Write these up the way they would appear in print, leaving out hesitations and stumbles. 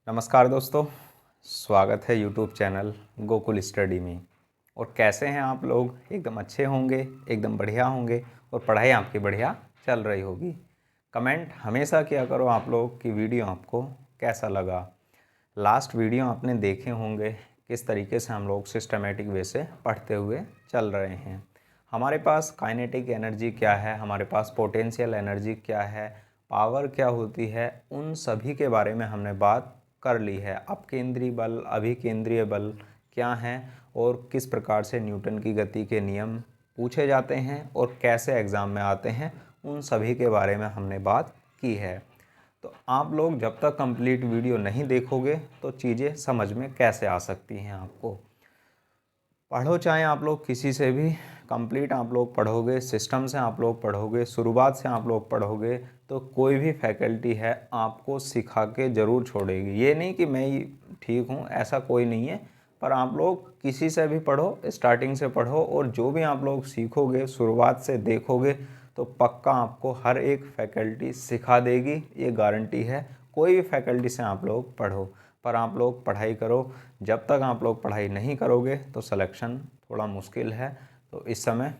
नमस्कार दोस्तों, स्वागत है यूट्यूब चैनल गोकुल स्टडी में। और कैसे हैं आप लोग? एकदम अच्छे होंगे, एकदम बढ़िया होंगे और पढ़ाई आपकी बढ़िया चल रही होगी। कमेंट हमेशा किया करो आप लोग कि वीडियो आपको कैसा लगा। लास्ट वीडियो आपने देखे होंगे किस तरीके से हम लोग सिस्टमेटिक वे से पढ़ते हुए चल रहे हैं। हमारे पास काइनेटिक एनर्जी क्या है, हमारे पास पोटेंशियल एनर्जी क्या है, पावर क्या होती है, उन सभी के बारे में हमने बात कर ली है। अपकेंद्रीय बल, अभिकेंद्रीय बल क्या हैं और किस प्रकार से न्यूटन की गति के नियम पूछे जाते हैं और कैसे एग्ज़ाम में आते हैं, उन सभी के बारे में हमने बात की है। तो आप लोग जब तक कंप्लीट वीडियो नहीं देखोगे तो चीज़ें समझ में कैसे आ सकती हैं आपको। पढ़ो चाहे आप लोग किसी से भी, कंप्लीट आप लोग पढ़ोगे, सिस्टम से आप लोग पढ़ोगे, शुरुआत से आप लोग पढ़ोगे तो कोई भी फैकल्टी है आपको सिखा के ज़रूर छोड़ेगी। ये नहीं कि मैं ही ठीक हूँ, ऐसा कोई नहीं है। पर आप लोग किसी से भी पढ़ो, स्टार्टिंग से पढ़ो और जो भी आप लोग सीखोगे शुरुआत से देखोगे तो पक्का आपको हर एक फैकल्टी सिखा देगी, ये गारंटी है। कोई भी फैकल्टी से आप लोग पढ़ो, पर आप लोग पढ़ाई करो। जब तक आप लोग पढ़ाई नहीं करोगे तो सिलेक्शन थोड़ा मुश्किल है। तो इस समय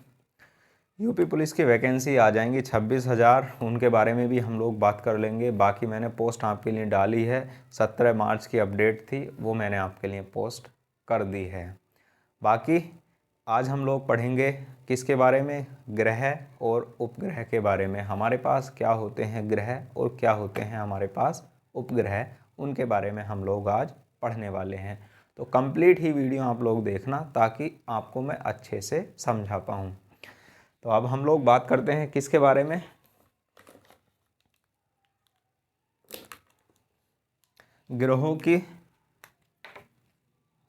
यूपी पुलिस की वैकेंसी आ जाएंगी 26,000, उनके बारे में भी हम लोग बात कर लेंगे। बाकी मैंने पोस्ट आपके लिए डाली है, 17 मार्च की अपडेट थी, वो मैंने आपके लिए पोस्ट कर दी है। बाकी आज हम लोग पढ़ेंगे किसके बारे में? ग्रह और उपग्रह के बारे में। हमारे पास क्या होते हैं ग्रह और क्या होते हैं हमारे पास उपग्रह, उनके बारे में हम लोग आज पढ़ने वाले हैं। तो कंप्लीट ही वीडियो आप लोग देखना ताकि आपको मैं अच्छे से समझा पाऊँ। तो अब हम लोग बात करते हैं किसके बारे में? ग्रहों की,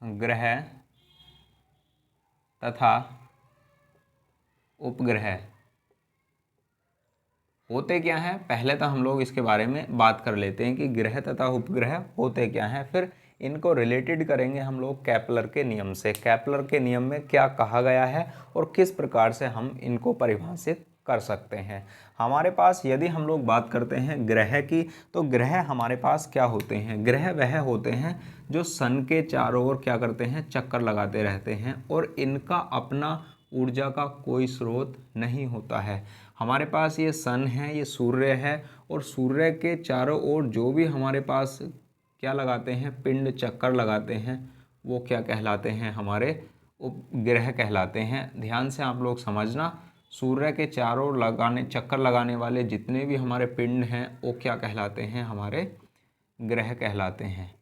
ग्रह तथा उपग्रह होते क्या हैं। पहले तो हम लोग इसके बारे में बात कर लेते हैं कि ग्रह तथा उपग्रह होते क्या हैं, फिर इनको रिलेटेड करेंगे हम लोग केपलर के नियम से। केपलर के नियम में क्या कहा गया है और किस प्रकार से हम इनको परिभाषित कर सकते हैं। हमारे पास यदि हम लोग बात करते हैं ग्रह की, तो ग्रह हमारे पास क्या होते हैं? ग्रह वह होते हैं जो सन के चारों ओर क्या करते हैं? चक्कर लगाते रहते हैं और इनका अपना ऊर्जा का कोई स्रोत नहीं होता है। हमारे पास ये सन है, ये सूर्य है और सूर्य के चारों ओर जो भी हमारे पास क्या लगाते हैं? पिंड चक्कर लगाते हैं, वो क्या कहलाते हैं? हमारे उपग्रह कहलाते हैं। ध्यान से आप लोग समझना, सूर्य के चारों ओर चक्कर लगाने वाले जितने भी हमारे पिंड हैं वो क्या कहलाते हैं? हमारे ग्रह कहलाते हैं।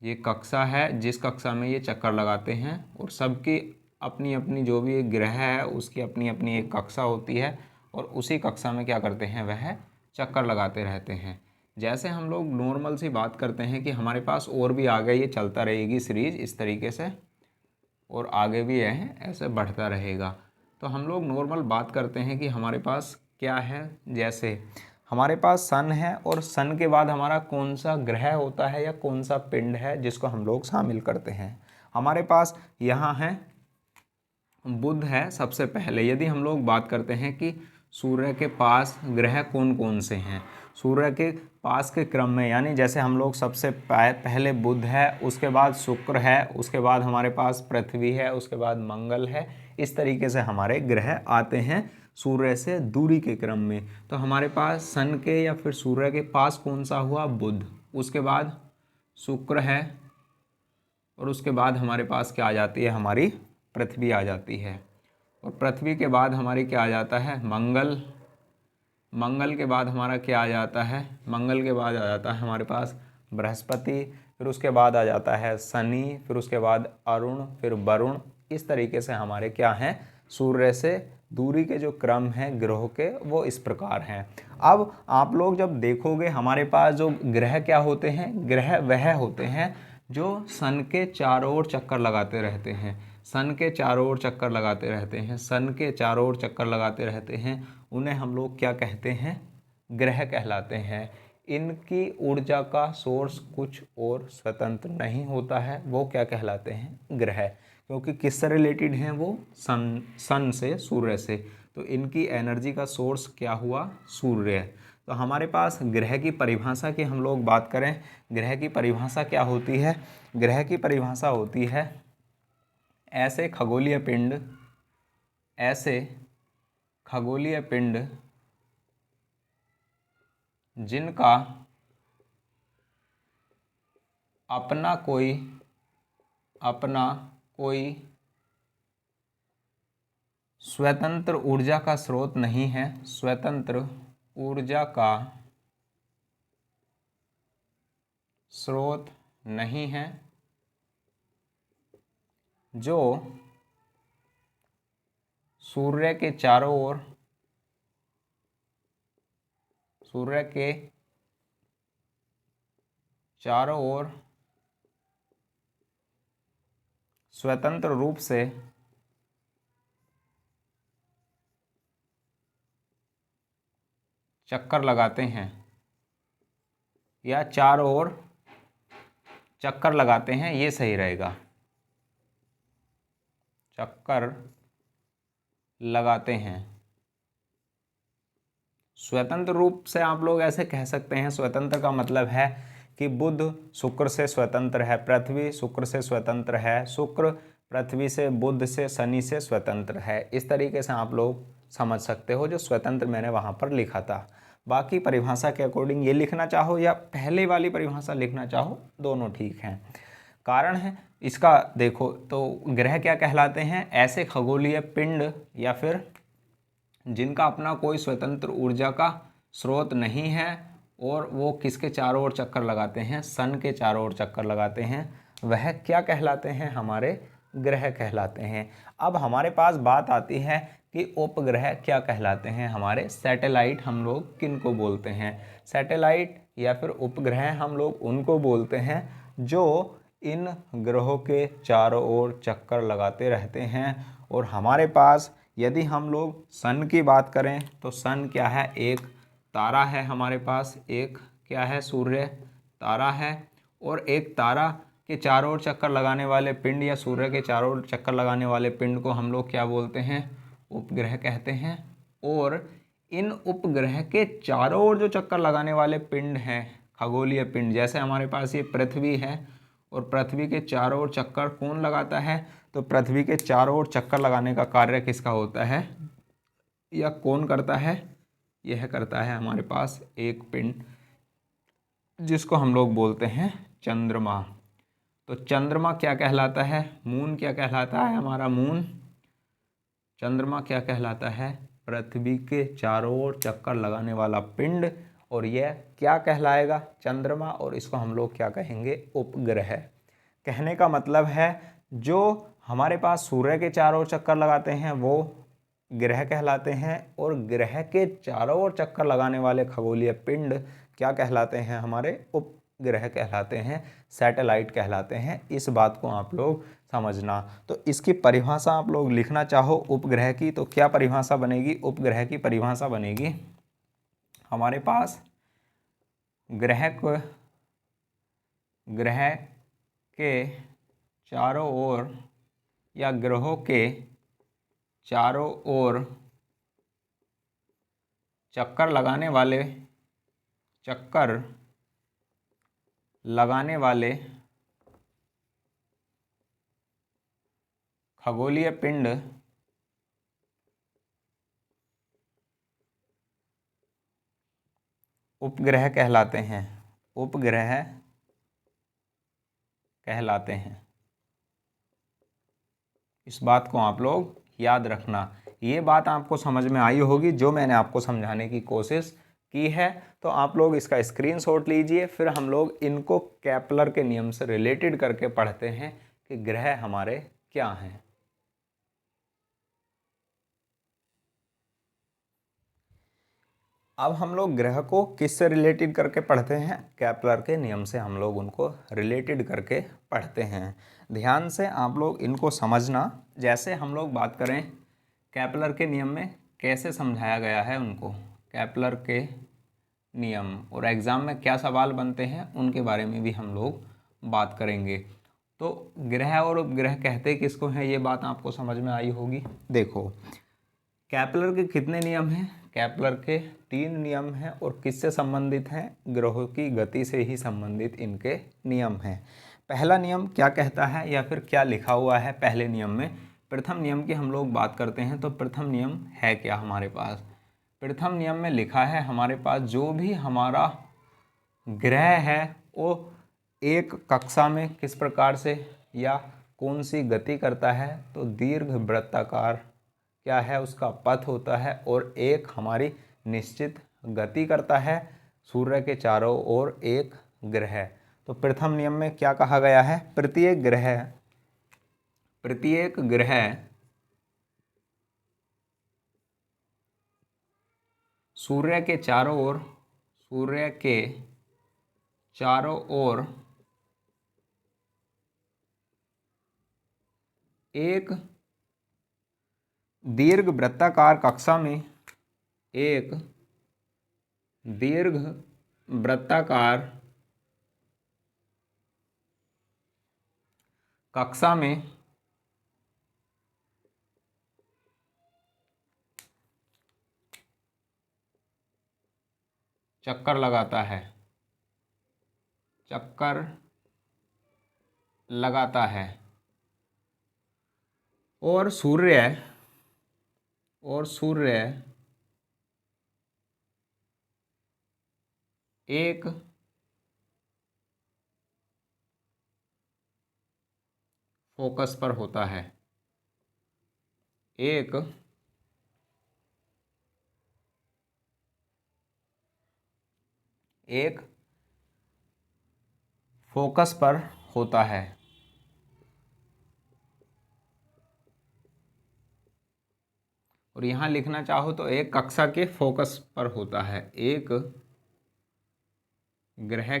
ये कक्षा है जिस कक्षा में ये चक्कर लगाते हैं और सबकी अपनी अपनी जो भी एक ग्रह है उसकी अपनी अपनी एक कक्षा होती है और उसी कक्षा में क्या करते हैं? वह चक्कर लगाते रहते हैं। जैसे हम लोग नॉर्मल सी बात करते हैं कि हमारे पास और भी आगे ये चलता रहेगी सीरीज इस तरीके से और आगे भी यह ऐसे बढ़ता रहेगा। तो हम लोग नॉर्मल बात करते हैं कि हमारे पास क्या है। जैसे हमारे पास सन है और सन के बाद हमारा कौन सा ग्रह होता है या कौन सा पिंड है जिसको हम लोग शामिल करते हैं? हमारे पास यहाँ है बुध है सबसे पहले। यदि हम लोग बात करते हैं कि सूर्य के पास ग्रह कौन कौन से हैं, सूर्य के पास के क्रम में, यानी जैसे हम लोग सबसे पहले बुध है, उसके बाद शुक्र है, उसके बाद हमारे पास पृथ्वी है, उसके बाद मंगल है। इस तरीके से हमारे ग्रह आते हैं सूर्य से दूरी के क्रम में। तो हमारे पास सन के या फिर सूर्य के पास कौन सा हुआ? बुध, उसके बाद शुक्र है और उसके बाद हमारे पास क्या आ जाती है? हमारी पृथ्वी आ जाती है। और पृथ्वी के बाद हमारी क्या आ जाता है? मंगल। मंगल के बाद हमारा क्या आ जाता है? मंगल के बाद आ जाता है हमारे पास बृहस्पति, फिर उसके बाद आ जाता है शनि, फिर उसके बाद अरुण, फिर वरुण। इस तरीके से हमारे क्या हैं? सूर्य से दूरी के जो क्रम हैं ग्रहों के वो इस प्रकार हैं। अब आप लोग जब देखोगे हमारे पास जो ग्रह क्या होते हैं, ग्रह वह होते हैं जो सन के चारों ओर चक्कर लगाते रहते हैं। सन के चारों ओर चक्कर लगाते रहते हैं, सन के चारों ओर चक्कर लगाते रहते हैं। उन्हें हम लोग क्या कहते हैं? ग्रह कहलाते हैं। इनकी ऊर्जा का सोर्स कुछ और स्वतंत्र नहीं होता है, वो क्या कहलाते हैं? ग्रह। क्योंकि किससे रिलेटेड हैं वो? सन से, सूर्य से। तो इनकी एनर्जी का सोर्स क्या हुआ? सूर्य। तो हमारे पास ग्रह की परिभाषा की हम लोग बात करें, ग्रह की परिभाषा क्या होती है? ग्रह की परिभाषा होती है ऐसे खगोलीय पिंड जिनका अपना कोई स्वतंत्र ऊर्जा का स्रोत नहीं है, स्वतंत्र ऊर्जा का स्रोत नहीं है, जो सूर्य के चारों ओर स्वतंत्र रूप से चक्कर लगाते हैं, या चारों ओर चक्कर लगाते हैं, ये सही रहेगा, चक्कर लगाते हैं। स्वतंत्र रूप से आप लोग ऐसे कह सकते हैं, स्वतंत्र का मतलब है कि बुध शुक्र से स्वतंत्र है, पृथ्वी शुक्र से स्वतंत्र है, शुक्र पृथ्वी से, बुध से, शनि से स्वतंत्र है। इस तरीके से आप लोग समझ सकते हो जो स्वतंत्र मैंने वहाँ पर लिखा था। बाकी परिभाषा के अकॉर्डिंग ये लिखना चाहो या पहले वाली परिभाषा लिखना चाहो, दोनों ठीक हैं। कारण है इसका, देखो तो ग्रह क्या कहलाते हैं? ऐसे खगोलीय पिंड या फिर जिनका अपना कोई स्वतंत्र ऊर्जा का स्रोत नहीं है और वो किसके चारों ओर चक्कर लगाते हैं? सन के चारों ओर चक्कर लगाते हैं। वह क्या कहलाते हैं? हमारे ग्रह कहलाते हैं। अब हमारे पास बात आती है कि उपग्रह क्या कहलाते हैं? हमारे सैटेलाइट हम लोग किन को बोलते हैं? सैटेलाइट या फिर उपग्रह हम लोग उनको बोलते हैं जो इन ग्रहों के चारों ओर चक्कर लगाते रहते हैं। और हमारे पास यदि हम लोग सन की बात करें तो सन क्या है? एक तारा है हमारे पास, एक क्या है? सूर्य तारा है। और एक तारा के चारों ओर चक्कर लगाने वाले पिंड या सूर्य के चारों ओर चक्कर लगाने वाले पिंड को हम लोग क्या बोलते हैं? उपग्रह कहते हैं। और इन उपग्रह के चारों ओर जो चक्कर लगाने वाले पिंड हैं, खगोलीय पिंड, जैसे हमारे पास ये पृथ्वी है और पृथ्वी के चारों ओर चक्कर कौन लगाता है? तो पृथ्वी के चारों ओर चक्कर लगाने का कार्य किसका होता है या कौन करता है? यह करता है हमारे पास एक पिंड जिसको हम लोग बोलते हैं चंद्रमा। तो चंद्रमा क्या कहलाता है? मून क्या कहलाता है? हमारा मून। चंद्रमा क्या कहलाता है? पृथ्वी के चारों ओर चक्कर लगाने वाला पिंड। और यह क्या कहलाएगा? चंद्रमा। और इसको हम लोग क्या कहेंगे? उपग्रह। कहने का मतलब है जो हमारे पास सूर्य के चारों ओर चक्कर लगाते हैं वो ग्रह कहलाते हैं, और ग्रह के चारों ओर चक्कर लगाने वाले खगोलीय पिंड क्या कहलाते हैं? हमारे उपग्रह कहलाते हैं, सैटेलाइट कहलाते हैं। इस बात को आप लोग समझना। तो इसकी परिभाषा आप लोग लिखना चाहो उपग्रह की, तो क्या परिभाषा बनेगी? उपग्रह की परिभाषा बनेगी हमारे पास ग्रह के चारों ओर या ग्रहों के चारों ओर चक्कर लगाने वाले खगोलीय पिंड उपग्रह कहलाते हैं। उपग्रह कहलाते हैं। इस बात को आप लोग याद रखना। ये बात आपको समझ में आई होगी जो मैंने आपको समझाने की कोशिश की है। तो आप लोग इसका स्क्रीनशॉट लीजिए, फिर हम लोग इनको केपलर के नियम से रिलेटेड करके पढ़ते हैं कि ग्रह हमारे क्या हैं। अब हम लोग ग्रह को किससे रिलेटेड करके पढ़ते हैं? केपलर के नियम से हम लोग उनको रिलेटेड करके पढ़ते हैं। ध्यान से आप लोग इनको समझना। जैसे हम लोग बात करें केपलर के नियम में कैसे समझाया गया है उनको, केपलर के नियम, और एग्ज़ाम में क्या सवाल बनते हैं उनके बारे में भी हम लोग बात करेंगे। तो ग्रह और उपग्रह कहते किसको हैं, ये बात आपको समझ में आई होगी। देखो केपलर के कितने नियम हैं? केपलर के 3 नियम हैं और किससे संबंधित हैं? ग्रहों की गति से ही संबंधित इनके नियम हैं। पहला नियम क्या कहता है या फिर क्या लिखा हुआ है पहले नियम में? प्रथम नियम की हम लोग बात करते हैं तो प्रथम नियम है क्या हमारे पास? प्रथम नियम में लिखा है हमारे पास जो भी हमारा ग्रह है वो एक कक्षा में किस प्रकार से या कौन सी गति करता है, तो दीर्घ वृत्ताकार क्या है उसका पथ होता है और एक हमारी निश्चित गति करता है सूर्य के चारों ओर एक ग्रह। तो प्रथम नियम में क्या कहा गया है? प्रत्येक ग्रह सूर्य के चारों ओर एक दीर्घ वृत्ताकार कक्षा में चक्कर लगाता है और सूर्य एक फोकस पर होता है। एक फोकस पर होता है और यहाँ लिखना चाहो तो एक कक्षा के फोकस पर होता है। एक ग्रह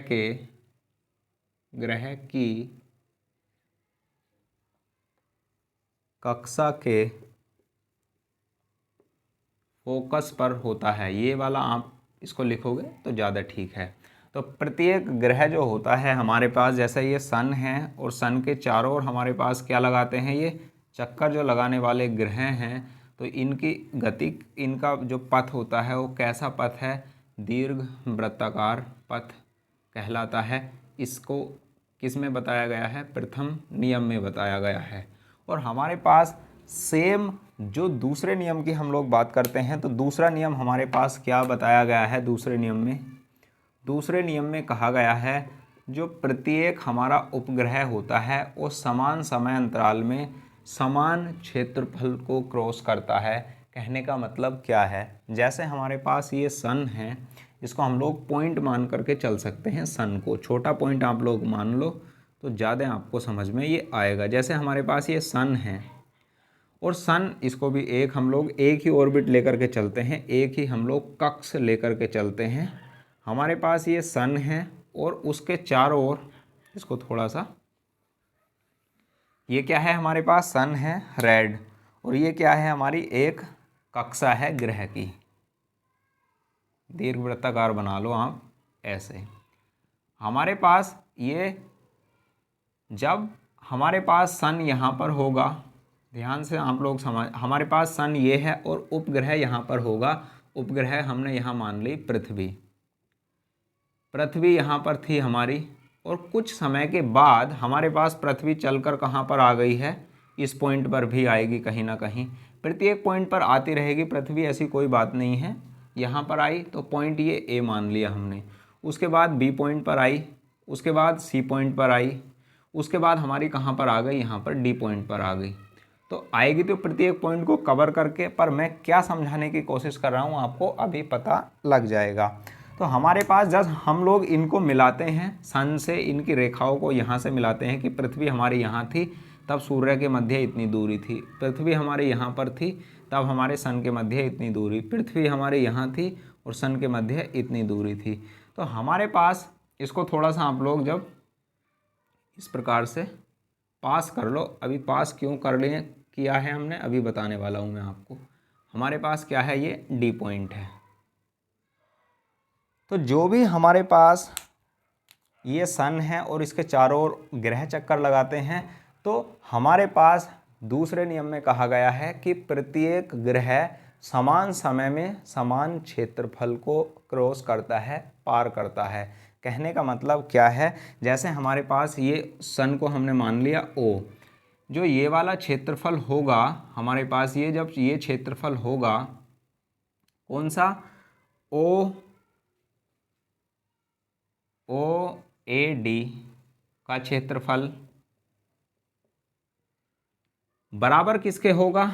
की कक्षा के फोकस पर होता है। ये वाला आप इसको लिखोगे तो ज़्यादा ठीक है। तो प्रत्येक ग्रह जो होता है हमारे पास, जैसे ये सन है और सन के चारों ओर हमारे पास क्या लगाते हैं, ये चक्कर जो लगाने वाले ग्रह हैं, तो इनकी गति, इनका जो पथ होता है वो कैसा पथ है? दीर्घ वृत्ताकार पथ कहलाता है। इसको किस में बताया गया है? प्रथम नियम में बताया गया है। और हमारे पास सेम जो दूसरे नियम की हम लोग बात करते हैं, तो दूसरा नियम हमारे पास क्या बताया गया है? दूसरे नियम में कहा गया है जो प्रत्येक हमारा उपग्रह होता है वो समान समय अंतराल में समान क्षेत्रफल को क्रॉस करता है। कहने का मतलब क्या है? जैसे हमारे पास ये सन है, इसको हम लोग पॉइंट मान करके चल सकते हैं। सन को छोटा पॉइंट आप लोग मान लो तो ज़्यादा आपको समझ में ये आएगा। जैसे हमारे पास ये सन है और सन, इसको भी एक हम लोग एक ही ऑर्बिट लेकर के चलते हैं, एक ही हम लोग कक्ष लेकर के चलते हैं। हमारे पास ये सन है और उसके चारों ओर, इसको थोड़ा सा, ये क्या है हमारे पास? सन है रेड, और ये क्या है? हमारी एक कक्षा है ग्रह की। दीर्घवृत्ताकार बना लो आप ऐसे। हमारे पास ये, जब हमारे पास सन यहाँ पर होगा, ध्यान से आप लोग समझ, हमारे पास सन ये है और उपग्रह यहाँ पर होगा। उपग्रह हमने यहाँ मान ली पृथ्वी यहाँ पर थी हमारी, और कुछ समय के बाद हमारे पास पृथ्वी चलकर कहाँ पर आ गई है? इस पॉइंट पर भी आएगी कहीं ना कहीं, प्रत्येक पॉइंट पर आती रहेगी पृथ्वी, ऐसी कोई बात नहीं है। यहाँ पर आई तो पॉइंट ये ए मान लिया हमने, उसके बाद बी पॉइंट पर आई, उसके बाद सी पॉइंट पर आई, उसके बाद हमारी कहाँ पर आ गई? यहाँ पर डी पॉइंट पर आ गई। तो आएगी तो प्रत्येक पॉइंट को कवर करके, पर मैं क्या समझाने की कोशिश कर रहा हूँ आपको अभी पता लग जाएगा। तो हमारे पास जब हम लोग इनको मिलाते हैं, सन से इनकी रेखाओं को यहाँ से मिलाते हैं कि पृथ्वी हमारी यहाँ थी तब सूर्य के मध्य इतनी दूरी थी, पृथ्वी हमारे यहाँ पर थी तब हमारे सन के मध्य इतनी दूरी, पृथ्वी हमारे यहाँ थी और सन के मध्य इतनी दूरी थी। तो हमारे पास इसको थोड़ा सा आप लोग जब इस प्रकार से पास कर लो, अभी पास क्यों कर लिए किया है हमने अभी बताने वाला हूँ मैं आपको। हमारे पास क्या है? ये डी पॉइंट है। तो जो भी हमारे पास ये सन है और इसके चारों ओर ग्रह चक्कर लगाते हैं, तो हमारे पास दूसरे नियम में कहा गया है कि प्रत्येक ग्रह समान समय में समान क्षेत्रफल को क्रॉस करता है, पार करता है। कहने का मतलब क्या है, जैसे हमारे पास ये सन को हमने मान लिया O, जो ये वाला क्षेत्रफल होगा हमारे पास, ये जब ये क्षेत्रफल होगा कौन सा, ओ ए डी का क्षेत्रफल बराबर किसके होगा,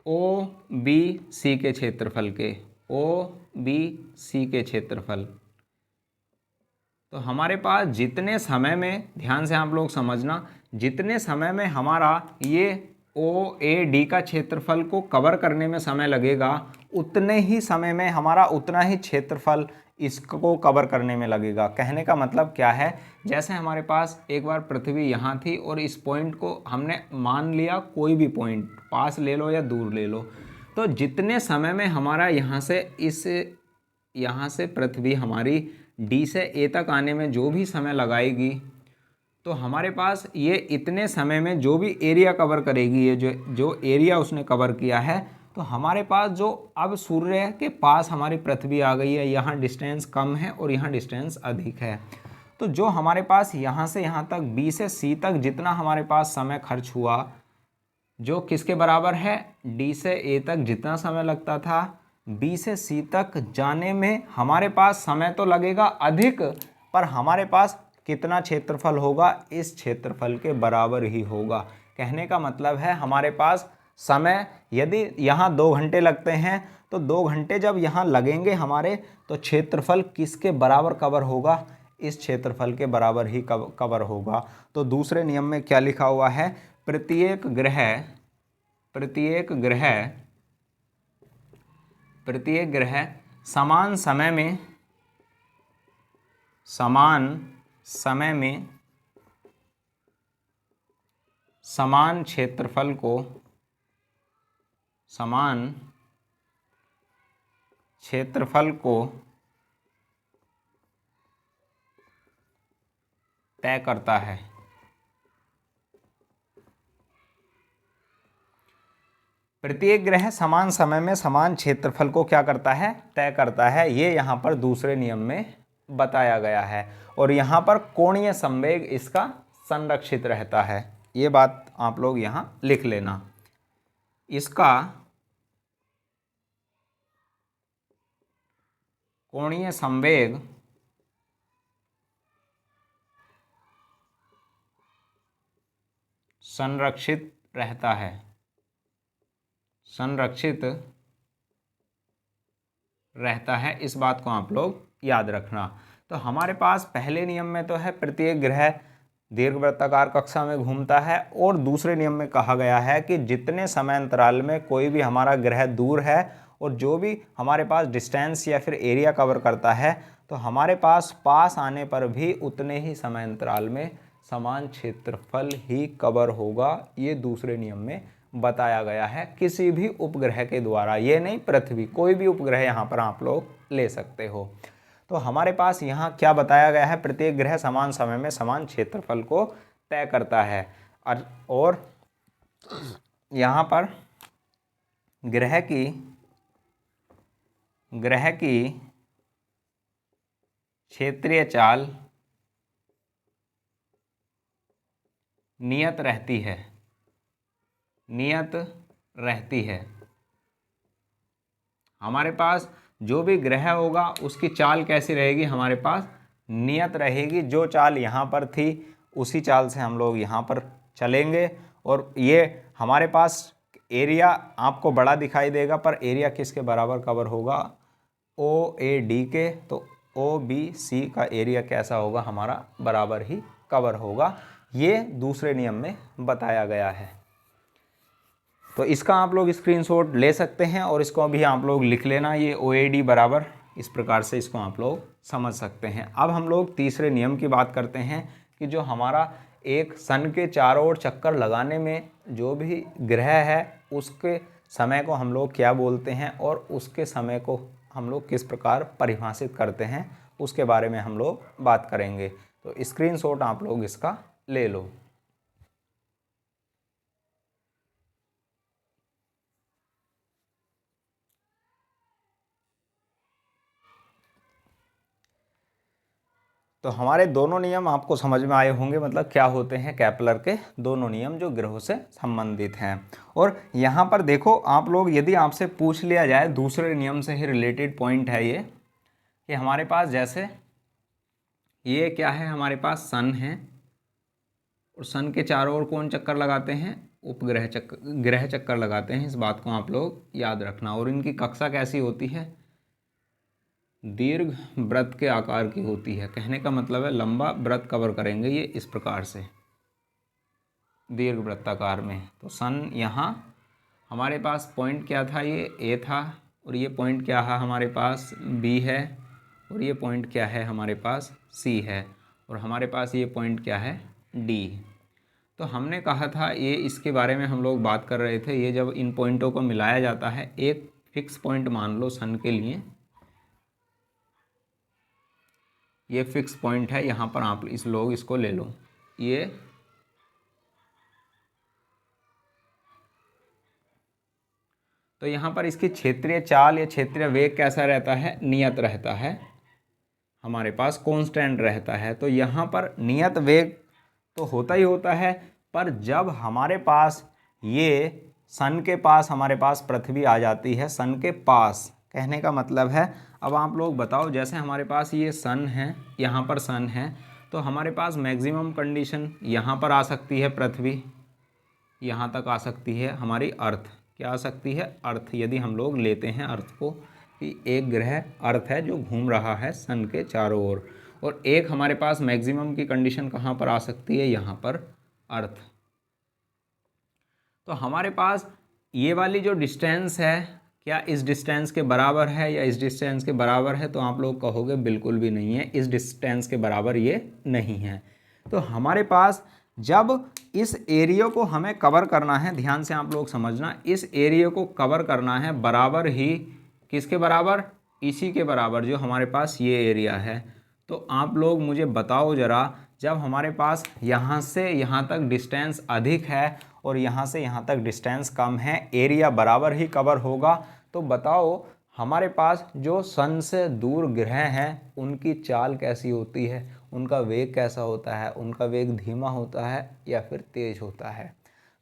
ओ बी सी के क्षेत्रफल के, ओ बी सी के क्षेत्रफल। तो हमारे पास जितने समय में, ध्यान से आप लोग समझना, जितने समय में हमारा ये ओ ए डी का क्षेत्रफल को कवर करने में समय लगेगा, उतने ही समय में हमारा उतना ही क्षेत्रफल इसको कवर करने में लगेगा। कहने का मतलब क्या है, जैसे हमारे पास एक बार पृथ्वी यहाँ थी और इस पॉइंट को हमने मान लिया, कोई भी पॉइंट पास ले लो या दूर ले लो, तो जितने समय में हमारा यहाँ से पृथ्वी हमारी डी से ए तक आने में जो भी समय लगाएगी, तो हमारे पास ये इतने समय में जो भी एरिया कवर करेगी, ये जो एरिया उसने कवर किया है, तो हमारे पास जो अब सूर्य के पास हमारी पृथ्वी आ गई है, यहाँ डिस्टेंस कम है और यहाँ डिस्टेंस अधिक है, तो जो हमारे पास यहाँ से यहाँ तक बी से सी तक जितना हमारे पास समय खर्च हुआ, जो किसके बराबर है, डी से ए तक जितना समय लगता था, बी से सी तक जाने में हमारे पास समय तो लगेगा अधिक, पर हमारे पास कितना क्षेत्रफल होगा, इस क्षेत्रफल के बराबर ही होगा। कहने का मतलब है हमारे पास समय, यदि यहाँ 2 घंटे लगते हैं, तो 2 घंटे जब यहाँ लगेंगे हमारे, तो क्षेत्रफल किसके बराबर कवर होगा, इस क्षेत्रफल के बराबर ही कवर होगा। तो दूसरे नियम में क्या लिखा हुआ है, प्रत्येक ग्रह समान समय में समान क्षेत्रफल को तय करता है। प्रत्येक ग्रह समान समय में समान क्षेत्रफल को क्या करता है, तय करता है। ये यहाँ पर दूसरे नियम में बताया गया है, और यहाँ पर कोणीय संवेग इसका संरक्षित रहता है। ये बात आप लोग यहाँ लिख लेना। इसका कोणीय संवेग संरक्षित रहता है, इस बात को आप लोग याद रखना। तो हमारे पास पहले नियम में तो है प्रत्येक ग्रह दीर्घवृत्ताकार कक्षा में घूमता है, और दूसरे नियम में कहा गया है कि जितने समय अंतराल में कोई भी हमारा ग्रह दूर है और जो भी हमारे पास डिस्टेंस या फिर एरिया कवर करता है, तो हमारे पास आने पर भी उतने ही समय अंतराल में समान क्षेत्रफल ही कवर होगा। ये दूसरे नियम में बताया गया है, किसी भी उपग्रह के द्वारा, ये नहीं पृथ्वी, कोई भी उपग्रह यहाँ पर आप लोग ले सकते हो। तो हमारे पास यहाँ क्या बताया गया है, प्रत्येक ग्रह समान समय में समान क्षेत्रफल को तय करता है। और यहाँ पर ग्रह की क्षेत्रीय चाल नियत रहती है। हमारे पास जो भी ग्रह होगा उसकी चाल कैसी रहेगी, हमारे पास नियत रहेगी। जो चाल यहाँ पर थी उसी चाल से हम लोग यहाँ पर चलेंगे, और ये हमारे पास एरिया आपको बड़ा दिखाई देगा, पर एरिया किसके बराबर कवर होगा, ओ ए डी के। तो ओ बी सी का एरिया कैसा होगा, हमारा बराबर ही कवर होगा। ये दूसरे नियम में बताया गया है। तो इसका आप लोग स्क्रीनशॉट ले सकते हैं और इसको भी आप लोग लिख लेना, ये ओ ए डी बराबर, इस प्रकार से इसको आप लोग समझ सकते हैं। अब हम लोग तीसरे नियम की बात करते हैं कि जो हमारा एक सन के चारों ओर चक्कर लगाने में जो भी ग्रह है उसके समय को हम लोग क्या बोलते हैं, और उसके समय को हम लोग किस प्रकार परिभाषित करते हैं, उसके बारे में हम लोग बात करेंगे। तो स्क्रीनशॉट आप लोग इसका ले लो। तो हमारे दोनों नियम आपको समझ में आए होंगे, मतलब क्या होते हैं केपलर के दोनों नियम जो ग्रहों से संबंधित हैं। और यहाँ पर देखो आप लोग, यदि आपसे पूछ लिया जाए दूसरे नियम से ही रिलेटेड पॉइंट है ये, कि हमारे पास जैसे ये क्या है, हमारे पास सन है और सन के चारों ओर कौन चक्कर लगाते हैं, उपग्रह चक्कर, ग्रह चक्कर लगाते हैं। इस बात को आप लोग याद रखना। और इनकी कक्षा कैसी होती है, दीर्घ वृत्त के आकार की होती है। कहने का मतलब है लंबा वृत्त कवर करेंगे ये इस प्रकार से दीर्घ वृत्ताकार में। तो सन यहाँ हमारे पास पॉइंट क्या था, ये ए था, और ये पॉइंट क्या है हमारे पास, बी है, और ये पॉइंट क्या है हमारे पास, सी है, और हमारे पास ये पॉइंट क्या है, डी। तो हमने कहा था ये, इसके बारे में हम लोग बात कर रहे थे, ये जब इन पॉइंटों को मिलाया जाता है, एक फिक्स पॉइंट मान लो सन के लिए, ये फिक्स पॉइंट है, यहाँ पर आप इस लोग इसको ले लो, ये तो यहाँ पर इसकी क्षेत्रीय चाल या क्षेत्रीय वेग कैसा रहता है, नियत रहता है, हमारे पास कांस्टेंट रहता है। तो यहाँ पर नियत वेग तो होता ही होता है, पर जब हमारे पास ये सन के पास हमारे पास पृथ्वी आ जाती है, सन के पास कहने का मतलब है, अब आप लोग बताओ, जैसे हमारे पास ये सन है, यहाँ पर सन है, तो हमारे पास मैक्सिमम कंडीशन यहाँ पर आ सकती है पृथ्वी, यहाँ तक आ सकती है हमारी अर्थ, क्या आ सकती है, अर्थ। यदि हम लोग लेते हैं अर्थ को कि एक ग्रह अर्थ है जो घूम रहा है सन के चारों ओर, और एक हमारे पास मैक्सिमम की कंडीशन कहाँ पर आ सकती है, यहाँ पर अर्थ। तो हमारे पास ये वाली जो डिस्टेंस है, क्या इस डिस्टेंस के बराबर है या इस डिस्टेंस के बराबर है, तो आप लोग कहोगे बिल्कुल भी नहीं है, इस डिस्टेंस के बराबर ये नहीं है। तो हमारे पास जब इस एरिया को हमें कवर करना है, ध्यान से आप लोग समझना, इस एरिया को कवर करना है बराबर ही किसके बराबर, इसी के बराबर जो हमारे पास ये एरिया है। तो आप लोग मुझे बताओ ज़रा, जब हमारे पास यहाँ से यहाँ तक डिस्टेंस अधिक है और यहाँ से यहाँ तक डिस्टेंस कम है, एरिया बराबर ही कवर होगा, तो बताओ हमारे पास जो सन से दूर ग्रह हैं उनकी चाल कैसी होती है, उनका वेग कैसा होता है, उनका वेग धीमा होता है या फिर तेज होता है।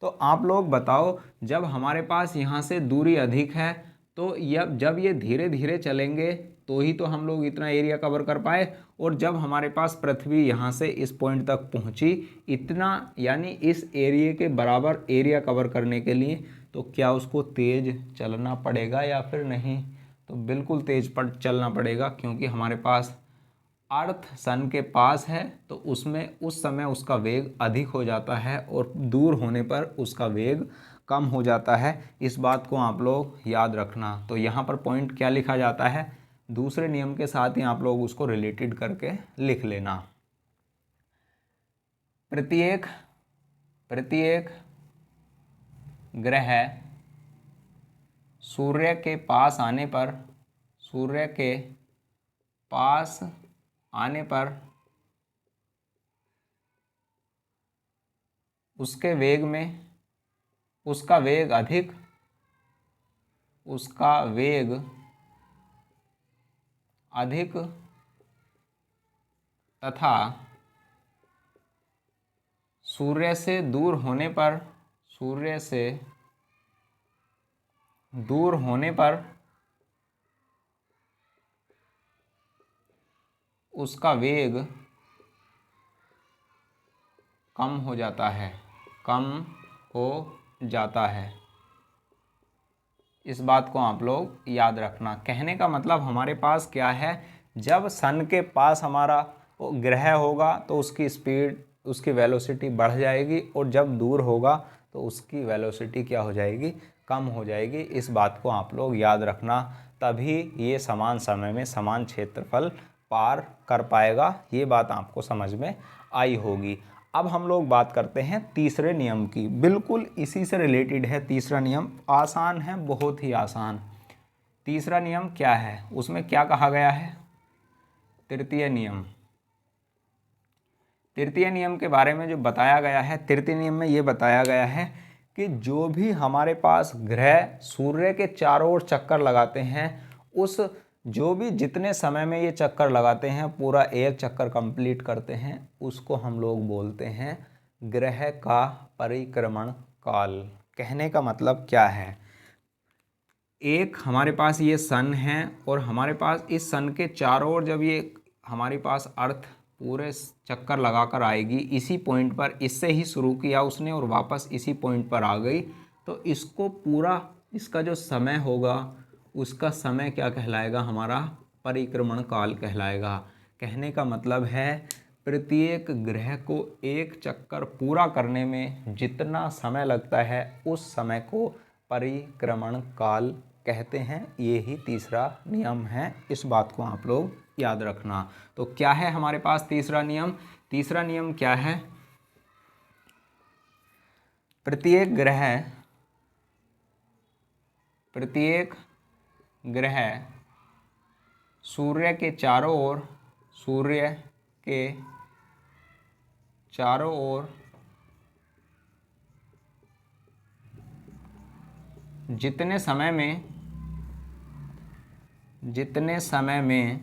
तो आप लोग बताओ, जब हमारे पास यहाँ से दूरी अधिक है तो जब ये धीरे धीरे चलेंगे तो ही तो हम लोग इतना एरिया कवर कर पाए, और जब हमारे पास पृथ्वी यहाँ से इस पॉइंट तक पहुँची, इतना यानी इस एरिया के बराबर एरिया कवर करने के लिए, तो क्या उसको तेज चलना पड़ेगा या फिर नहीं, तो बिल्कुल तेज पर चलना पड़ेगा, क्योंकि हमारे पास अर्थ सन के पास है, तो उसमें उस समय उसका वेग अधिक हो जाता है और दूर होने पर उसका वेग कम हो जाता है। इस बात को आप लोग याद रखना। तो यहाँ पर पॉइंट क्या लिखा जाता है, दूसरे नियम के साथ ही आप लोग उसको रिलेटेड करके लिख लेना। प्रत्येक ग्रह सूर्य के पास आने पर उसका वेग अधिक तथा सूर्य से दूर होने पर उसका वेग कम हो जाता है। इस बात को आप लोग याद रखना। कहने का मतलब हमारे पास क्या है, जब सन के पास हमारा ग्रह होगा तो उसकी स्पीड, उसकी वेलोसिटी बढ़ जाएगी, और जब दूर होगा तो उसकी वेलोसिटी क्या हो जाएगी, कम हो जाएगी। इस बात को आप लोग याद रखना, तभी ये समान समय में समान क्षेत्रफल पार कर पाएगा। ये बात आपको समझ में आई होगी। अब हम लोग बात करते हैं तीसरे नियम की, बिल्कुल इसी से रिलेटेड है तीसरा नियम, आसान है, बहुत ही आसान। तीसरा नियम क्या है, उसमें क्या कहा गया है, तृतीय नियम के बारे में जो बताया गया है, तृतीय नियम में ये बताया गया है कि जो भी हमारे पास ग्रह सूर्य के चारों ओर चक्कर लगाते हैं, उस जो भी जितने समय में ये चक्कर लगाते हैं, पूरा एक चक्कर कंप्लीट करते हैं, उसको हम लोग बोलते हैं ग्रह का परिक्रमण काल। कहने का मतलब क्या है, एक हमारे पास ये सन है और हमारे पास इस सन के चारों ओर जब ये हमारे पास अर्थ पूरे चक्कर लगाकर आएगी, इसी पॉइंट पर, इससे ही शुरू किया उसने और वापस इसी पॉइंट पर आ गई, तो इसको पूरा, इसका जो समय होगा उसका समय क्या कहलाएगा, हमारा परिक्रमण काल कहलाएगा। कहने का मतलब है प्रत्येक ग्रह को एक चक्कर पूरा करने में जितना समय लगता है उस समय को परिक्रमण काल कहते हैं। ये ही तीसरा नियम है, इस बात को आप लोग याद रखना। तो क्या है हमारे पास तीसरा नियम? तीसरा नियम क्या है, प्रत्येक ग्रह सूर्य के चारों ओर जितने समय में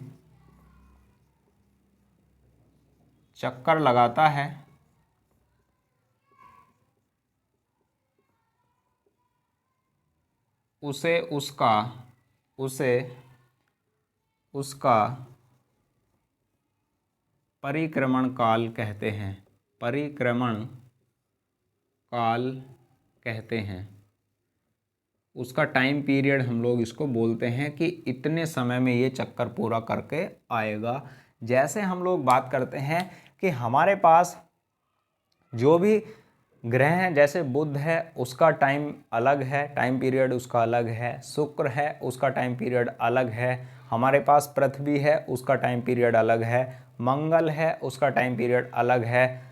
चक्कर लगाता है उसे उसका परिक्रमण काल कहते हैं। परिक्रमण काल कहते हैं। उसका टाइम पीरियड हम लोग इसको बोलते हैं कि इतने समय में ये चक्कर पूरा करके आएगा। जैसे हम लोग बात करते हैं कि हमारे पास जो भी ग्रह हैं, जैसे बुध है उसका टाइम अलग है, टाइम पीरियड उसका अलग है। शुक्र है उसका टाइम पीरियड अलग है। हमारे पास पृथ्वी है उसका टाइम पीरियड अलग है। मंगल है उसका टाइम पीरियड अलग है।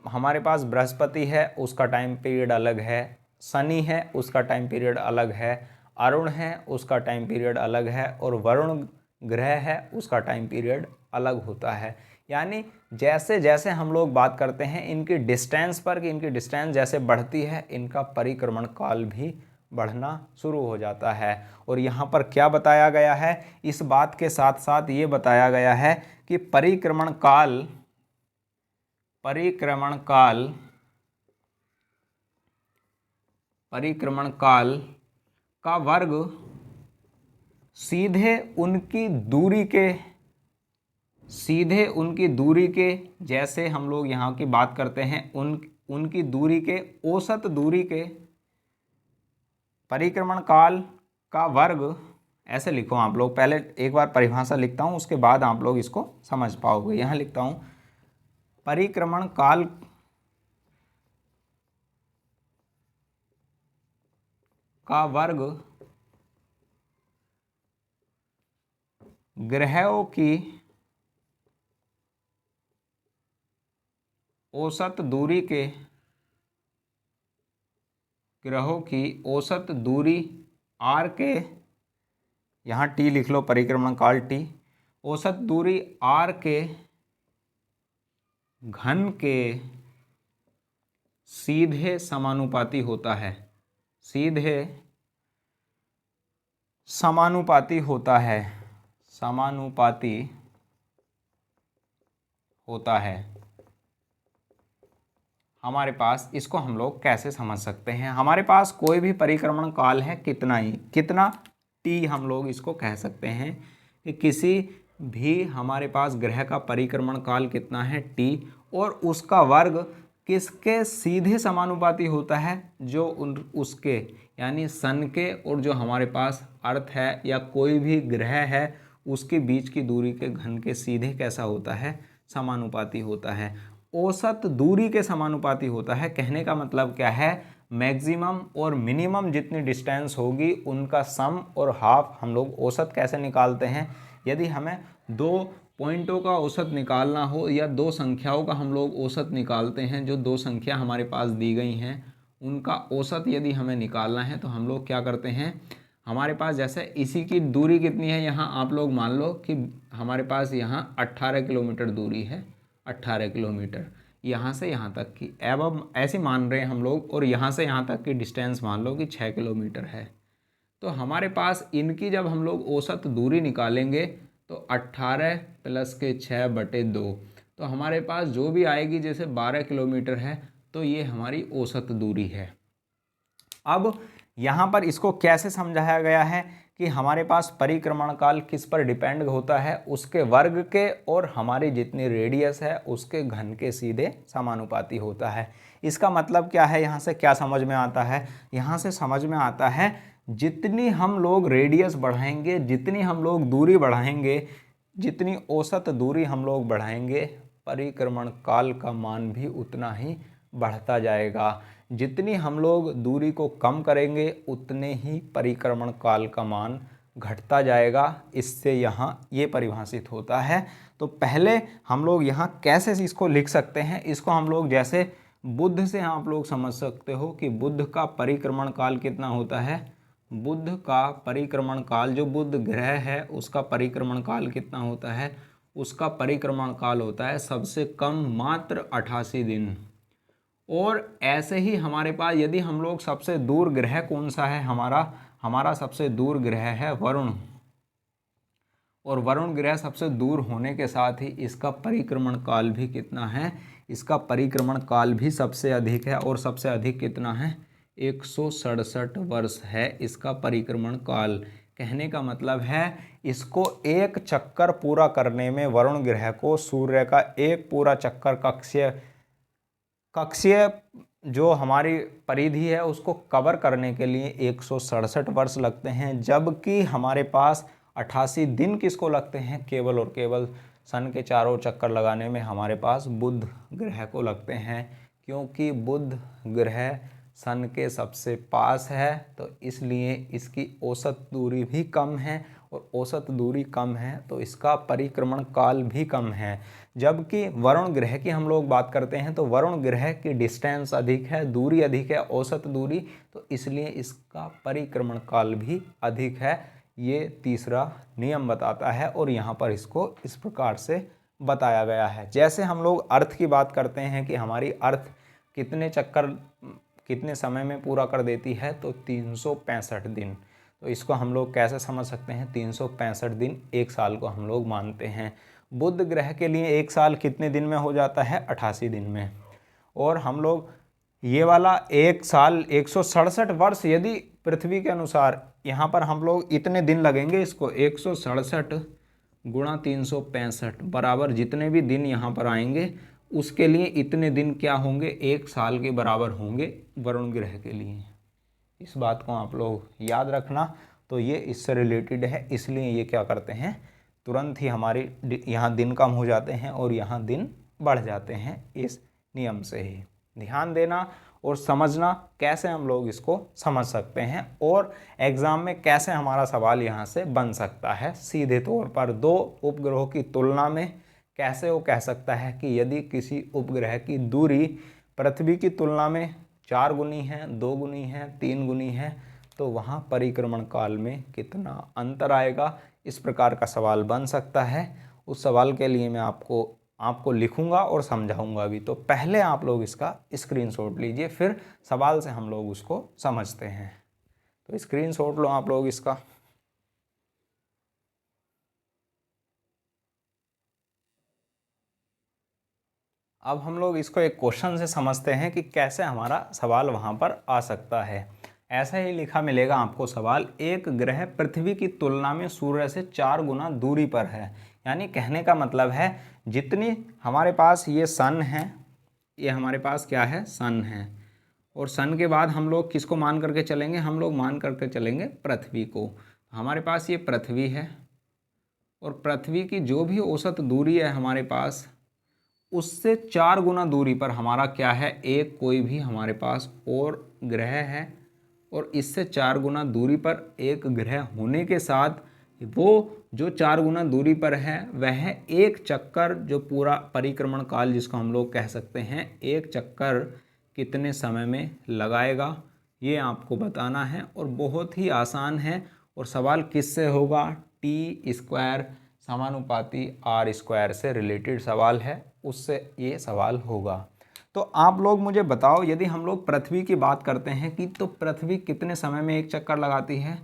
हमारे पास बृहस्पति है उसका टाइम पीरियड अलग है। शनि है उसका टाइम पीरियड अलग है। अरुण है उसका टाइम पीरियड अलग है। और वरुण ग्रह है उसका टाइम पीरियड अलग होता है। यानी जैसे जैसे हम लोग बात करते हैं इनकी डिस्टेंस पर, कि इनकी डिस्टेंस जैसे बढ़ती है इनका परिक्रमण काल भी बढ़ना शुरू हो जाता है। और यहाँ पर क्या बताया गया है, इस बात के साथ साथ ये बताया गया है कि परिक्रमण काल का वर्ग सीधे उनकी दूरी के जैसे हम लोग यहाँ की बात करते हैं उनकी दूरी के औसत दूरी के परिक्रमण काल का वर्ग, ऐसे लिखो आप लोग। पहले एक बार परिभाषा लिखता हूँ, उसके बाद आप लोग इसको समझ पाओगे। यहाँ लिखता हूँ, परिक्रमण काल का वर्ग ग्रहों की औसत दूरी r के, यहाँ t लिख लो, परिक्रमण काल t, औसत दूरी r के घन के सीधे समानुपाती होता है। सीधे समानुपाती होता है। हमारे पास इसको हम लोग कैसे समझ सकते हैं, हमारे पास कोई भी परिक्रमण काल है कितना t, हम लोग इसको कह सकते हैं कि किसी भी हमारे पास ग्रह का परिक्रमण काल कितना है t, और उसका वर्ग किसके सीधे समानुपाती होता है, जो उसके यानी सन के और जो हमारे पास अर्थ है या कोई भी ग्रह है उसके बीच की दूरी के घन के सीधे कैसा होता है, समानुपाती होता है। औसत दूरी के समानुपाती होता है। कहने का मतलब क्या है, मैक्सिमम और मिनिमम जितनी डिस्टेंस होगी उनका सम और हाफ हम लोग औसत कैसे निकालते हैं। यदि हमें दो पॉइंटों का औसत निकालना हो या दो संख्याओं का हम लोग औसत निकालते हैं, जो दो संख्या हमारे पास दी गई हैं उनका औसत यदि हमें निकालना है तो हम लोग क्या करते हैं, हमारे पास जैसे इसी की दूरी कितनी है, यहाँ आप लोग मान लो कि हमारे पास यहाँ 18 किलोमीटर दूरी है, 18 किलोमीटर यहाँ से यहाँ तक की। अब ऐसे मान रहे हैं हम लोग, और यहाँ से यहाँ तक की डिस्टेंस मान लो कि 6 किलोमीटर है। तो हमारे पास इनकी जब हम लोग औसत दूरी निकालेंगे तो 18 प्लस के 6/2, तो हमारे पास जो भी आएगी जैसे 12 किलोमीटर है, तो ये हमारी औसत दूरी है। अब यहाँ पर इसको कैसे समझाया गया है कि हमारे पास परिक्रमण काल किस पर डिपेंड होता है, उसके वर्ग के और हमारी जितनी रेडियस है उसके घन के सीधे समानुपाती होता है। इसका मतलब क्या है, यहाँ से क्या समझ में आता है, यहाँ से समझ में आता है जितनी हम लोग रेडियस बढ़ाएंगे, जितनी हम लोग दूरी बढ़ाएंगे, जितनी औसत दूरी हम लोग बढ़ाएंगे, परिक्रमण काल का मान भी उतना ही बढ़ता जाएगा। जितनी हम लोग दूरी को कम करेंगे उतने ही परिक्रमण काल का मान घटता जाएगा। इससे यहाँ ये परिभाषित होता है। तो पहले हम लोग यहाँ कैसे इसको लिख सकते हैं, इसको हम लोग जैसे बुध से आप लोग समझ सकते हो कि बुध का परिक्रमण काल कितना होता है। बुध का परिक्रमण काल, जो बुध ग्रह है उसका परिक्रमण काल कितना होता है, उसका परिक्रमण काल होता है सबसे कम मात्र 88 दिन। और ऐसे ही हमारे पास यदि हम लोग सबसे दूर ग्रह कौन सा है, हमारा सबसे दूर ग्रह है वरुण, और वरुण ग्रह सबसे दूर होने के साथ ही इसका परिक्रमण काल भी कितना है, इसका परिक्रमण काल भी सबसे अधिक है। और सबसे अधिक कितना है, 167 वर्ष है इसका परिक्रमण काल। कहने का मतलब है इसको एक चक्कर पूरा करने में वरुण ग्रह को सूर्य का एक पूरा चक्कर कक्षीय जो हमारी परिधि है उसको कवर करने के लिए 167 वर्ष लगते हैं, जबकि हमारे पास 88 दिन किसको लगते हैं, केवल और केवल सन के चारों चक्कर लगाने में हमारे पास बुध ग्रह को लगते हैं। क्योंकि बुध ग्रह सन के सबसे पास है तो इसलिए इसकी औसत दूरी भी कम है, और औसत दूरी कम है तो इसका परिक्रमण काल भी कम है। जबकि वरुण ग्रह की हम लोग बात करते हैं तो वरुण ग्रह की डिस्टेंस अधिक है, दूरी अधिक है, औसत दूरी, तो इसलिए इसका परिक्रमण काल भी अधिक है। ये तीसरा नियम बताता है और यहाँ पर इसको इस प्रकार से बताया गया है। जैसे हम लोग अर्थ की बात करते हैं कि हमारी अर्थ कितने चक्कर कितने समय में पूरा कर देती है, तो 365 दिन। तो इसको हम लोग कैसे समझ सकते हैं, 365 दिन एक साल को हम लोग मानते हैं। बुध ग्रह के लिए एक साल कितने दिन में हो जाता है, 88 दिन में। और हम लोग ये वाला एक साल 167 वर्ष यदि पृथ्वी के अनुसार, यहाँ पर हम लोग इतने दिन लगेंगे, इसको 167 गुणा 365 बराबर जितने भी दिन यहाँ पर आएंगे उसके लिए इतने दिन क्या होंगे, एक साल के बराबर होंगे वरुण ग्रह के लिए। इस बात को आप लोग याद रखना। तो ये इससे रिलेटेड है, इसलिए ये क्या करते हैं, तुरंत ही हमारे यहाँ दिन कम हो जाते हैं और यहाँ दिन बढ़ जाते हैं, इस नियम से ही। ध्यान देना और समझना कैसे हम लोग इसको समझ सकते हैं और एग्ज़ाम में कैसे हमारा सवाल यहाँ से बन सकता है। सीधे तौर पर दो उपग्रहों की तुलना में कैसे वो कह सकता है कि यदि किसी उपग्रह की दूरी पृथ्वी की तुलना में 4 गुनी है, 2 गुनी है, 3 गुनी है, तो वहाँ परिक्रमण काल में कितना अंतर आएगा, इस प्रकार का सवाल बन सकता है। उस सवाल के लिए मैं आपको लिखूंगा और समझाऊंगा भी। तो पहले आप लोग इसका स्क्रीनशॉट लीजिए, फिर सवाल से हम लोग उसको समझते हैं। तो स्क्रीनशॉट लो आप लोग इसका। अब हम लोग इसको एक क्वेश्चन से समझते हैं कि कैसे हमारा सवाल वहाँ पर आ सकता है। ऐसा ही लिखा मिलेगा आपको सवाल, एक ग्रह पृथ्वी की तुलना में सूर्य से 4 गुना दूरी पर है। यानी कहने का मतलब है जितनी हमारे पास ये सन है, ये हमारे पास क्या है, सन है, और सन के बाद हम लोग किसको मान करके चलेंगे, हम लोग मान करके चलेंगे पृथ्वी को। हमारे पास ये पृथ्वी है और पृथ्वी की जो भी औसत दूरी है हमारे पास उससे 4 गुना दूरी पर हमारा क्या है, एक कोई भी हमारे पास और ग्रह है, और इससे 4 गुना दूरी पर एक ग्रह होने के साथ वो जो 4 गुना दूरी पर है वह एक चक्कर, जो पूरा परिक्रमण काल जिसको हम लोग कह सकते हैं, एक चक्कर कितने समय में लगाएगा, ये आपको बताना है। और बहुत ही आसान है और सवाल किससे होगा, टी स्क्वायर समानुपाती आर स्क्वायर से रिलेटेड सवाल है, उससे ये सवाल होगा। तो आप लोग मुझे बताओ, यदि हम लोग पृथ्वी की बात करते हैं कि तो पृथ्वी कितने समय में एक चक्कर लगाती है,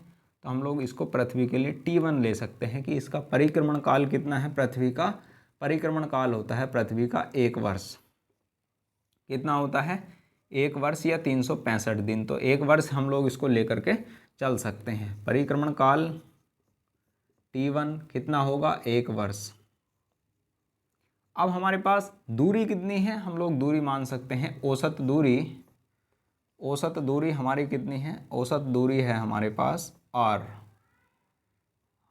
तो हम लोग इसको पृथ्वी के लिए T1 ले सकते हैं कि इसका परिक्रमण काल कितना है। पृथ्वी का परिक्रमण काल होता है पृथ्वी का 1 वर्ष। कितना होता है? 1 वर्ष या 365 दिन। तो 1 वर्ष हम लोग इसको लेकर के चल सकते हैं। परिक्रमण काल T1 कितना होगा? 1 वर्ष। अब हमारे पास दूरी कितनी है? हम लोग दूरी मान सकते हैं औसत दूरी हमारी कितनी है? औसत दूरी है हमारे पास r।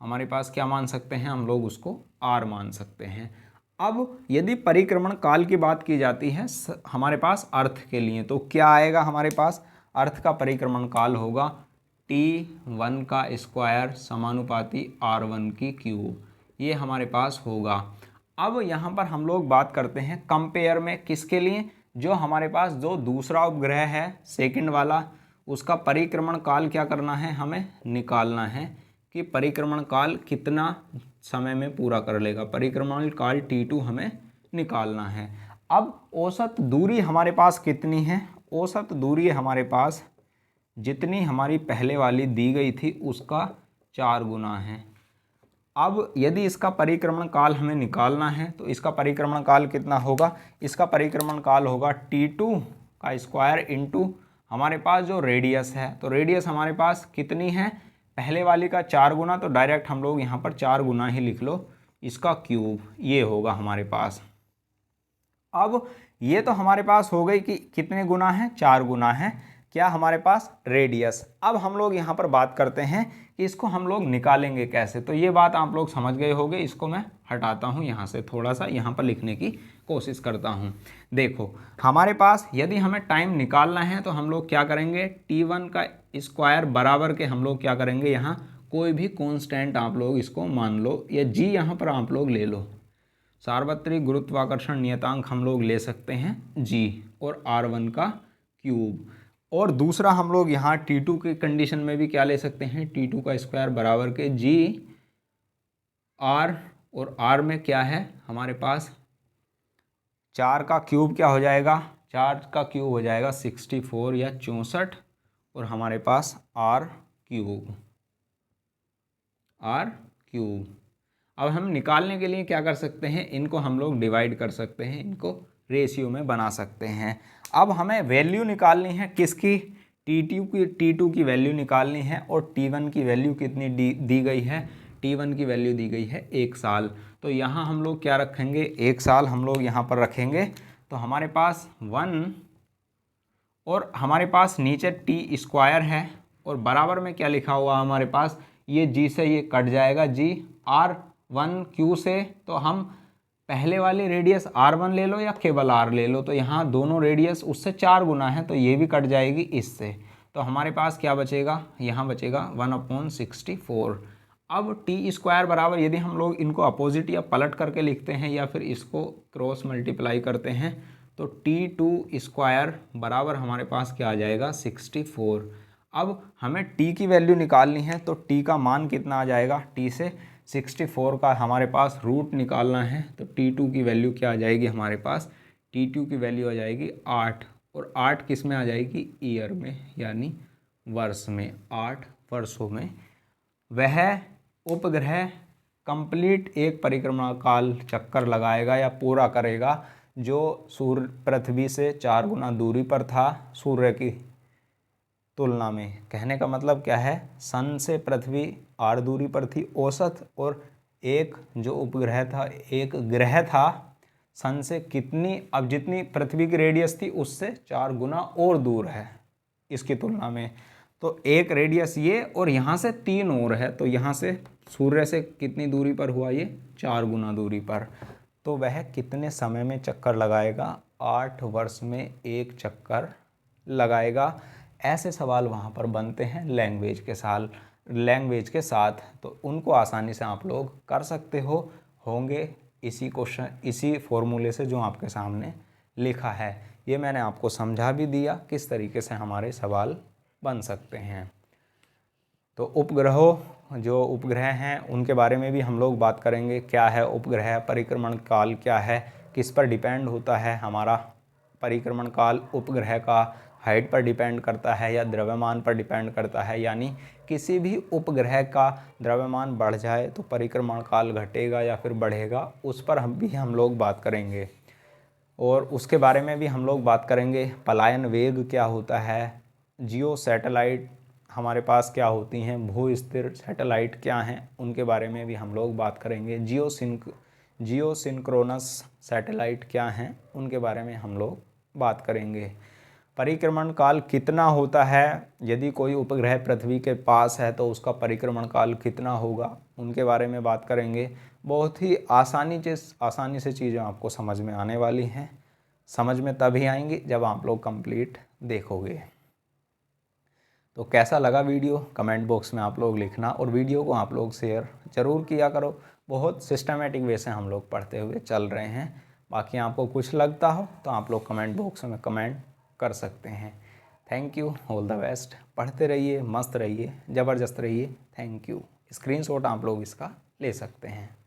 हमारे पास क्या मान सकते हैं? हम लोग उसको r मान सकते हैं। अब यदि परिक्रमण काल की बात की जाती है हमारे पास अर्थ के लिए, तो क्या आएगा हमारे पास? अर्थ का परिक्रमण काल होगा T1 का स्क्वायर समानुपाती R1 की क्यूब। ये हमारे पास होगा। अब यहाँ पर हम लोग बात करते हैं कंपेयर में, किसके लिए? जो हमारे पास जो दूसरा उपग्रह है सेकंड वाला, उसका परिक्रमण काल क्या करना है? हमें निकालना है कि परिक्रमण काल कितना समय में पूरा कर लेगा। परिक्रमण काल T2 हमें निकालना है। अब औसत दूरी हमारे पास कितनी है? औसत दूरी हमारे पास जितनी हमारी पहले वाली दी गई थी उसका 4 गुना है। अब यदि इसका परिक्रमण काल हमें निकालना है तो इसका परिक्रमण काल कितना होगा? इसका परिक्रमण काल होगा T2 का स्क्वायर इंटू हमारे पास जो रेडियस है। तो रेडियस हमारे पास कितनी है? पहले वाली का 4 गुना, तो डायरेक्ट हम लोग यहाँ पर 4 गुना ही लिख लो, इसका क्यूब। ये होगा हमारे पास। अब ये तो हमारे पास हो गई कि कितने गुना है? 4 गुना है क्या हमारे पास? रेडियस। अब हम लोग यहाँ पर बात करते हैं कि इसको हम लोग निकालेंगे कैसे। तो ये बात आप लोग समझ गए होंगे। इसको मैं हटाता हूँ यहाँ से, थोड़ा सा यहाँ पर लिखने की कोशिश करता हूँ। देखो हमारे पास यदि हमें टाइम निकालना है तो हम लोग क्या करेंगे? T1 का स्क्वायर बराबर के हम लोग क्या करेंगे? यहाँ कोई भी कॉन्स्टेंट आप लोग इसको मान लो, या जी यहाँ पर आप लोग ले लो। सार्वत्रिक गुरुत्वाकर्षण नियतांक हम लोग ले सकते हैं जी, और R1 का क्यूब। और दूसरा हम लोग यहाँ T2 की कंडीशन में भी क्या ले सकते हैं? T2 का स्क्वायर बराबर के जी R, और R में क्या है हमारे पास? 4 का क्यूब क्या हो जाएगा? 4 का क्यूब हो जाएगा 64 या 64, और हमारे पास R क्यूब। अब हम निकालने के लिए क्या कर सकते हैं? इनको हम लोग डिवाइड कर सकते हैं, इनको रेशियो में बना सकते हैं। अब हमें वैल्यू निकालनी है किसकी? T2 की वैल्यू निकालनी है, और T1 की वैल्यू कितनी दी गई है? T1 की वैल्यू दी गई है 1 साल। तो यहाँ हम लोग क्या रखेंगे? 1 साल हम लोग यहाँ पर रखेंगे। तो हमारे पास 1, और हमारे पास नीचे T स्क्वायर है, और बराबर में क्या लिखा हुआ हमारे पास? ये G से ये कट जाएगा, G R1 Q से। तो हम पहले वाली रेडियस R1 ले लो या केवल R ले लो, तो यहाँ दोनों रेडियस उससे 4 गुना है, तो ये भी कट जाएगी इससे। तो हमारे पास क्या बचेगा? यहाँ बचेगा 1/64। अब T स्क्वायर बराबर, यदि हम लोग इनको अपोजिट या पलट करके लिखते हैं या फिर इसको क्रॉस मल्टीप्लाई करते हैं, तो T2 स्क्वायर बराबर हमारे पास क्या आ जाएगा? 64। अब हमें T की वैल्यू निकालनी है, तो T का मान कितना आ जाएगा? T से 64 का हमारे पास रूट निकालना है, तो T2 की वैल्यू क्या आ जाएगी हमारे पास? T2 की वैल्यू आ जाएगी 8, और 8 किस में आ जाएगी? ईयर में, यानी वर्ष में। 8 वर्षों में वह उपग्रह कंप्लीट एक परिक्रमा काल चक्कर लगाएगा या पूरा करेगा जो सूर्य पृथ्वी से 4 गुना दूरी पर था सूर्य की तुलना में। कहने का मतलब क्या है? सन से पृथ्वी 8 दूरी पर थी औसत, और एक जो उपग्रह था, एक ग्रह था सन से कितनी, अब जितनी पृथ्वी की रेडियस थी उससे 4 गुना और दूर है इसकी तुलना में। तो एक रेडियस ये, और यहाँ से 3 और है, तो यहाँ से सूर्य से कितनी दूरी पर हुआ? ये 4 गुना दूरी पर। तो वह कितने समय में चक्कर लगाएगा? 8 वर्ष में एक चक्कर लगाएगा। ऐसे सवाल वहाँ पर बनते हैं लैंग्वेज के साथ, तो उनको आसानी से आप लोग कर सकते होंगे इसी क्वेश्चन, इसी फॉर्मूले से जो आपके सामने लिखा है। ये मैंने आपको समझा भी दिया किस तरीके से हमारे सवाल बन सकते हैं। तो जो उपग्रह हैं उनके बारे में भी हम लोग बात करेंगे। क्या है उपग्रह? परिक्रमण काल क्या है? किस पर डिपेंड होता है हमारा परिक्रमण काल उपग्रह का? हाइट पर डिपेंड करता है या द्रव्यमान पर डिपेंड करता है, यानी किसी भी उपग्रह का द्रव्यमान बढ़ जाए तो परिक्रमण काल घटेगा या फिर बढ़ेगा, उस पर हम लोग बात करेंगे। और उसके बारे में भी हम लोग बात करेंगे। पलायन वेग क्या होता है, जियो सैटेलाइट हमारे पास क्या होती हैं, भू स्थिर सैटेलाइट क्या हैं, उनके बारे में भी हम लोग बात करेंगे। जियो सिंक्रोनस सैटेलाइट क्या हैं, उनके बारे में हम लोग बात करेंगे। परिक्रमण काल कितना होता है, यदि कोई उपग्रह पृथ्वी के पास है तो उसका परिक्रमण काल कितना होगा, उनके बारे में बात करेंगे। बहुत ही आसानी से चीज़ें आपको समझ में आने वाली हैं। समझ में तभी आएंगी जब आप लोग कंप्लीट देखोगे। तो कैसा लगा वीडियो कमेंट बॉक्स में आप लोग लिखना, और वीडियो को आप लोग शेयर ज़रूर किया करो। बहुत सिस्टमेटिक वे से हम लोग पढ़ते हुए चल रहे हैं। बाकी आपको कुछ लगता हो तो आप लोग कमेंट बॉक्स में कमेंट कर सकते हैं। Thank you, all the best. पढ़ते रहिए, मस्त रहिए, ज़बरदस्त रहिए। Thank you. स्क्रीनशॉट आप लोग इसका ले सकते हैं।